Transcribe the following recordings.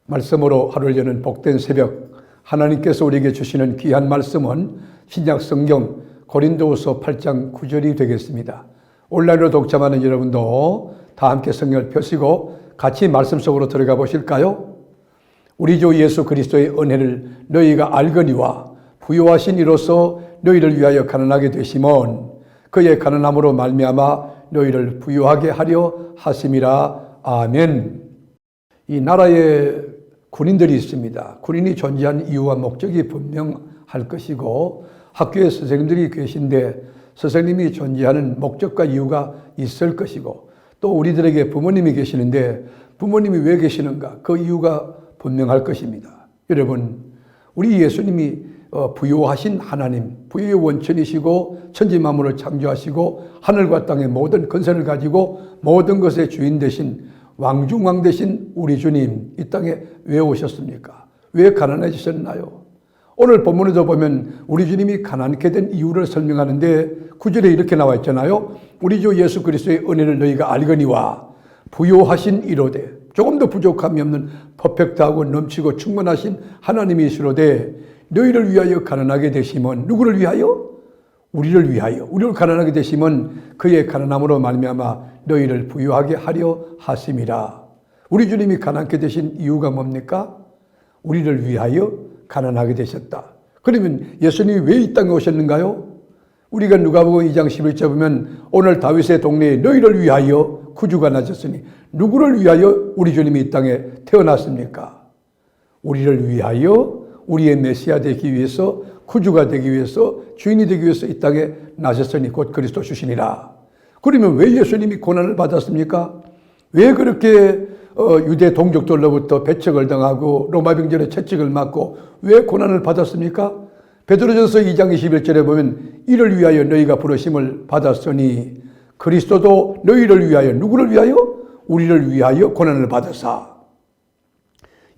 말씀으로 하루를 여는 복된 새벽, 하나님께서 우리에게 주시는 귀한 말씀은 신약 성경 고린도후서 8장 9절이 되겠습니다. 온라인으로 독점하는 여러분도 다 함께 성경을 펴시고 같이 말씀 속으로 들어가 보실까요? 우리 주 예수 그리스도의 은혜를 너희가 알거니와 부요하신 이로써 너희를 위하여 가난하게 되심은 그의 가난함으로 말미암아 너희를 부요하게 하려 하심이라. 아멘. 이 나라에 군인들이 있습니다. 군인이 존재한 이유와 목적이 분명할 것이고, 학교에 선생님들이 계신데 선생님이 존재하는 목적과 이유가 있을 것이고, 또 우리들에게 부모님이 계시는데 부모님이 왜 계시는가, 그 이유가 분명할 것입니다. 여러분, 우리 예수님이 부요하신 하나님, 부요의 원천이시고 천지 만물을 창조하시고 하늘과 땅의 모든 권세를 가지고 모든 것의 주인 되신 왕중왕 되신 우리 주님, 이 땅에 왜 오셨습니까? 왜 가난해지셨나요? 오늘 본문에도 보면 우리 주님이 가난케 된 이유를 설명하는데 9절에 이렇게 나와 있잖아요. 우리 주 예수 그리스도의 은혜를 너희가 알거니와 부요하신 이로되, 조금 더 부족함이 없는 퍼펙트하고 넘치고 충만하신 하나님이시로되 너희를 위하여 가난하게 되심은, 누구를 위하여? 우리를 위하여, 우리를 가난하게 되심은 그의 가난함으로 말미암아 너희를 부유하게 하려 하심이라. 우리 주님이 가난케 되신 이유가 뭡니까? 우리를 위하여 가난하게 되셨다. 그러면 예수님이 왜 이 땅에 오셨는가요? 우리가 누가복음 2장 11절 보면 오늘 다윗의 동네에 너희를 위하여 구주가 나셨으니, 누구를 위하여 우리 주님이 이 땅에 태어났습니까? 우리를 위하여, 우리의 메시아 되기 위해서, 구주가 되기 위해서, 주인이 되기 위해서 이 땅에 나셨으니 곧 그리스도 주시니라. 그러면 왜 예수님이 고난을 받았습니까? 왜 그렇게 유대 동족들로부터 배척을 당하고 로마 병전에 채찍을 맞고 왜 고난을 받았습니까? 베드로전서 2장 21절에 보면 이를 위하여 너희가 부르심을 받았으니 그리스도도 너희를 위하여, 누구를 위하여? 우리를 위하여 고난을 받으사.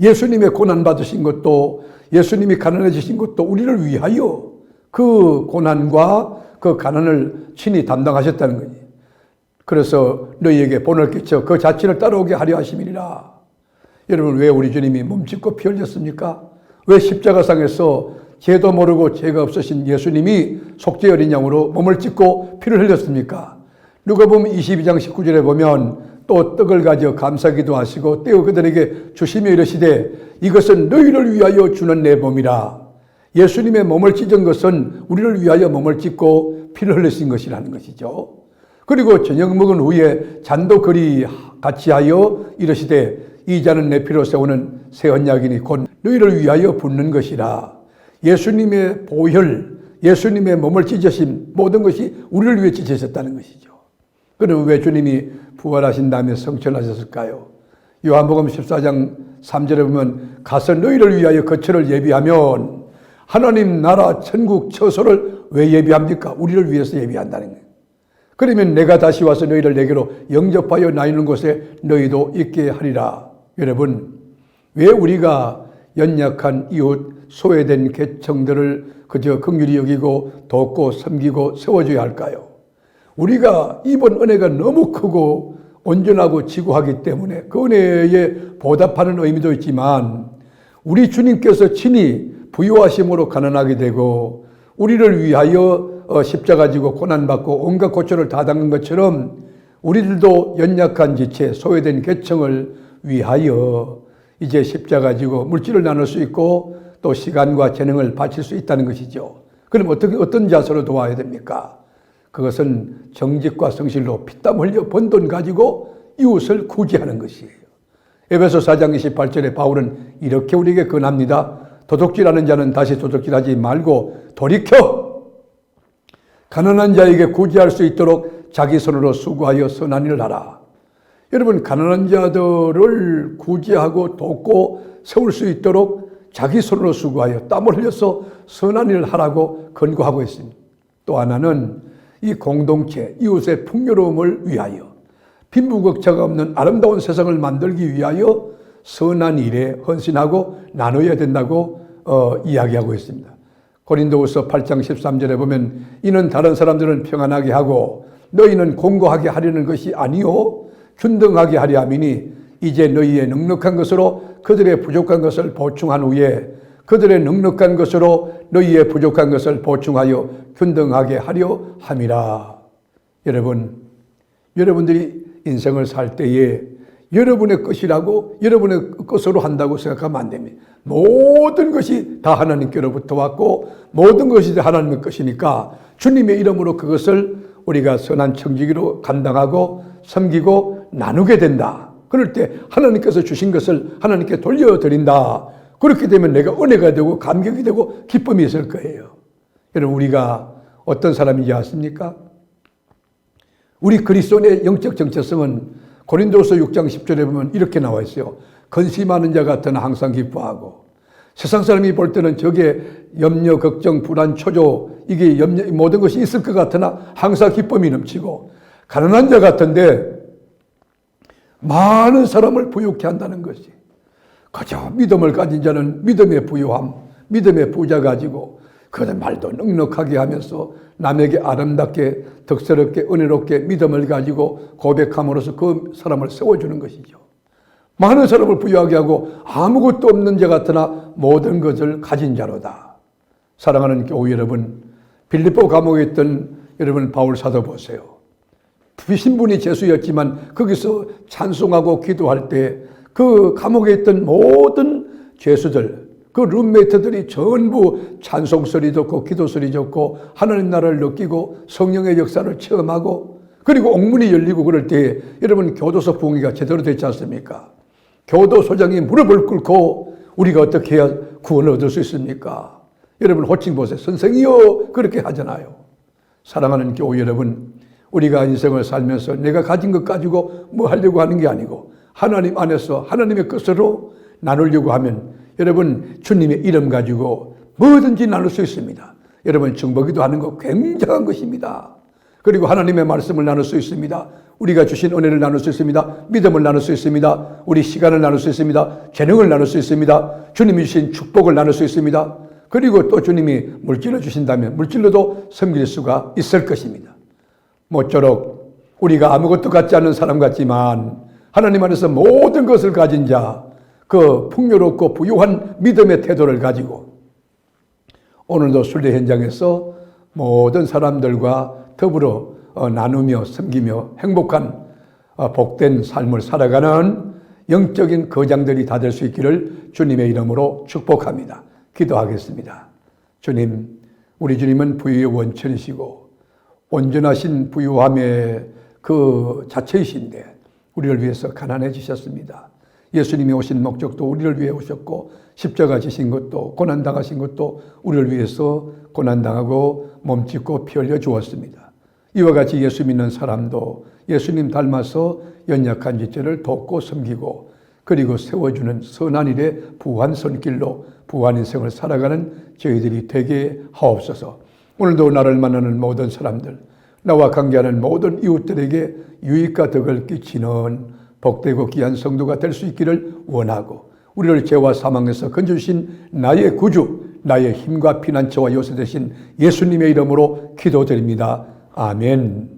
예수님의 고난 받으신 것도, 예수님이 가난해지신 것도 우리를 위하여 그 고난과 그 가난을 친히 담당하셨다는 거지. 그래서 너희에게 본을 끼쳐 그 자친을 따라오게 하려 하심이니라. 여러분, 왜 우리 주님이 몸짓고 피 흘렸습니까? 왜 십자가상에서 죄도 모르고 죄가 없으신 예수님이 속죄 어린 양으로 몸을 찢고 피를 흘렸습니까? 누가복음 22장 19절에 보면 또 떡을 가져 감사기도 하시고 떼어 그들에게 주시며 이르시되 이것은 너희를 위하여 주는 내 몸이라. 예수님의 몸을 찢은 것은 우리를 위하여 몸을 찢고 피를 흘리신 것이라는 것이죠. 그리고 저녁 먹은 후에 잔도 그리 같이 하여 이르시되 이 잔은 내 피로 세우는 새 언약이니 곧 너희를 위하여 붓는 것이라. 예수님의 보혈, 예수님의 몸을 찢으신 모든 것이 우리를 위해 찢으셨다는 것이죠. 그럼 왜 주님이 부활하신 다음에 성천하셨을까요? 요한복음 14장 3절에 보면 가서 너희를 위하여 거처를 예비하면, 하나님 나라 천국 처소를 왜 예비합니까? 우리를 위해서 예비한다는 거예요. 그러면 내가 다시 와서 너희를 내게로 영접하여 나 있는 곳에 너희도 있게 하리라. 여러분, 왜 우리가 연약한 이웃, 소외된 계층들을 그저 긍휼히 여기고 돕고 섬기고 세워줘야 할까요? 우리가 입은 은혜가 너무 크고 온전하고 지구하기 때문에 그 은혜에 보답하는 의미도 있지만, 우리 주님께서 친히 부유하심으로 가난하게 되고 우리를 위하여 십자가 지고 고난받고 온갖 고초를 다 당한 것처럼 우리들도 연약한 지체, 소외된 계층을 위하여 이제 십자가 지고 물질을 나눌 수 있고 또 시간과 재능을 바칠 수 있다는 것이죠. 그럼 어떤 자세로 도와야 됩니까? 그것은 정직과 성실로 피땀 흘려 번 돈 가지고 이웃을 구제하는 것이에요. 에베소 4장 28절에 바울은 이렇게 우리에게 권합니다. 도둑질하는 자는 다시 도둑질하지 말고 돌이켜 가난한 자에게 구제할 수 있도록 자기 손으로 수고하여 선한 일을 하라. 여러분, 가난한 자들을 구제하고 돕고 세울 수 있도록 자기 손으로 수고하여 땀을 흘려서 선한 일을 하라고 권고하고 있습니다. 또 하나는 이 공동체, 이웃의 풍요로움을 위하여, 빈부격차가 없는 아름다운 세상을 만들기 위하여 선한 일에 헌신하고 나눠야 된다고 이야기하고 있습니다. 고린도후서 8장 13절에 보면 이는 다른 사람들은 평안하게 하고 너희는 공고하게 하려는 것이 아니요 균등하게 하려 함이니 이제 너희의 넉넉한 것으로 그들의 부족한 것을 보충한 후에 그들의 넉넉한 것으로 너희의 부족한 것을 보충하여 균등하게 하려 함이라. 여러분, 여러분들이 인생을 살 때에 여러분의 것이라고 여러분의 것으로 한다고 생각하면 안 됩니다. 모든 것이 다 하나님께로부터 왔고 모든 것이 다 하나님의 것이니까 주님의 이름으로 그것을 우리가 선한 청지기로 감당하고 섬기고 나누게 된다. 그럴 때 하나님께서 주신 것을 하나님께 돌려드린다. 그렇게 되면 내가 은혜가 되고 감격이 되고 기쁨이 있을 거예요. 여러분, 우리가 어떤 사람인지 아십니까? 우리 그리스도인의 영적 정체성은 고린도서 6장 10절에 보면 이렇게 나와 있어요. 근심하는 자 같으나 항상 기뻐하고, 세상 사람이 볼 때는 저게 염려, 걱정, 불안, 초조, 이게 모든 것이 있을 것 같으나 항상 기쁨이 넘치고, 가난한 자 같은데 많은 사람을 부유케 한다는 것이, 그저 믿음을 가진 자는 믿음의 부유함, 믿음의 부자 가지고 그들 말도 넉넉하게 하면서 남에게 아름답게 덕스럽게 은혜롭게 믿음을 가지고 고백함으로써 그 사람을 세워주는 것이죠. 많은 사람을 부유하게 하고 아무것도 없는 자 같으나 모든 것을 가진 자로다. 사랑하는 교우 여러분, 빌립보 감옥에 있던 여러분 바울 사도 보세요. 신분이 죄수였지만 거기서 찬송하고 기도할 때 그 감옥에 있던 모든 죄수들, 그 룸메이트들이 전부 찬송소리 듣고 기도소리 듣고 하나님 나라를 느끼고 성령의 역사를 체험하고, 그리고 옥문이 열리고 그럴 때 여러분 교도소 부흥회가 제대로 됐지 않습니까? 교도소장이 무릎을 꿇고 우리가 어떻게 해야 구원을 얻을 수 있습니까? 여러분 호칭 보세요. 선생이요, 그렇게 하잖아요. 사랑하는 교우 여러분, 우리가 인생을 살면서 내가 가진 것 가지고 뭐 하려고 하는 게 아니고 하나님 안에서 하나님의 것으로 나누려고 하면 여러분 주님의 이름 가지고 뭐든지 나눌 수 있습니다. 여러분 정보기도 하는 거 굉장한 것입니다. 그리고 하나님의 말씀을 나눌 수 있습니다. 우리가 주신 은혜를 나눌 수 있습니다. 믿음을 나눌 수 있습니다. 우리 시간을 나눌 수 있습니다. 재능을 나눌 수 있습니다. 주님이 주신 축복을 나눌 수 있습니다. 그리고 또 주님이 물질을 주신다면 물질로도 섬길 수가 있을 것입니다. 모쪼록 우리가 아무것도 갖지 않는 사람 같지만 하나님 안에서 모든 것을 가진 자, 그 풍요롭고 부유한 믿음의 태도를 가지고 오늘도 순례 현장에서 모든 사람들과 더불어 나누며 섬기며 행복한 복된 삶을 살아가는 영적인 거장들이 다 될 수 있기를 주님의 이름으로 축복합니다. 기도하겠습니다. 주님, 우리 주님은 부유의 원천이시고 온전하신 부유함의 그 자체이신데 우리를 위해서 가난해지셨습니다. 예수님이 오신 목적도 우리를 위해 오셨고 십자가 지신 것도 고난당하신 것도 우리를 위해서 고난당하고 몸짓고 피 흘려 주었습니다. 이와 같이 예수 믿는 사람도 예수님 닮아서 연약한 지체를 돕고 섬기고 그리고 세워주는 선한 일의 부한 손길로 부한 인생을 살아가는 저희들이 되게 하옵소서. 오늘도 나를 만나는 모든 사람들, 나와 관계하는 모든 이웃들에게 유익과 덕을 끼치는 복되고 귀한 성도가 될 수 있기를 원하고 우리를 죄와 사망에서 건져주신 나의 구주, 나의 힘과 피난처와 요새 되신 예수님의 이름으로 기도드립니다. 아멘.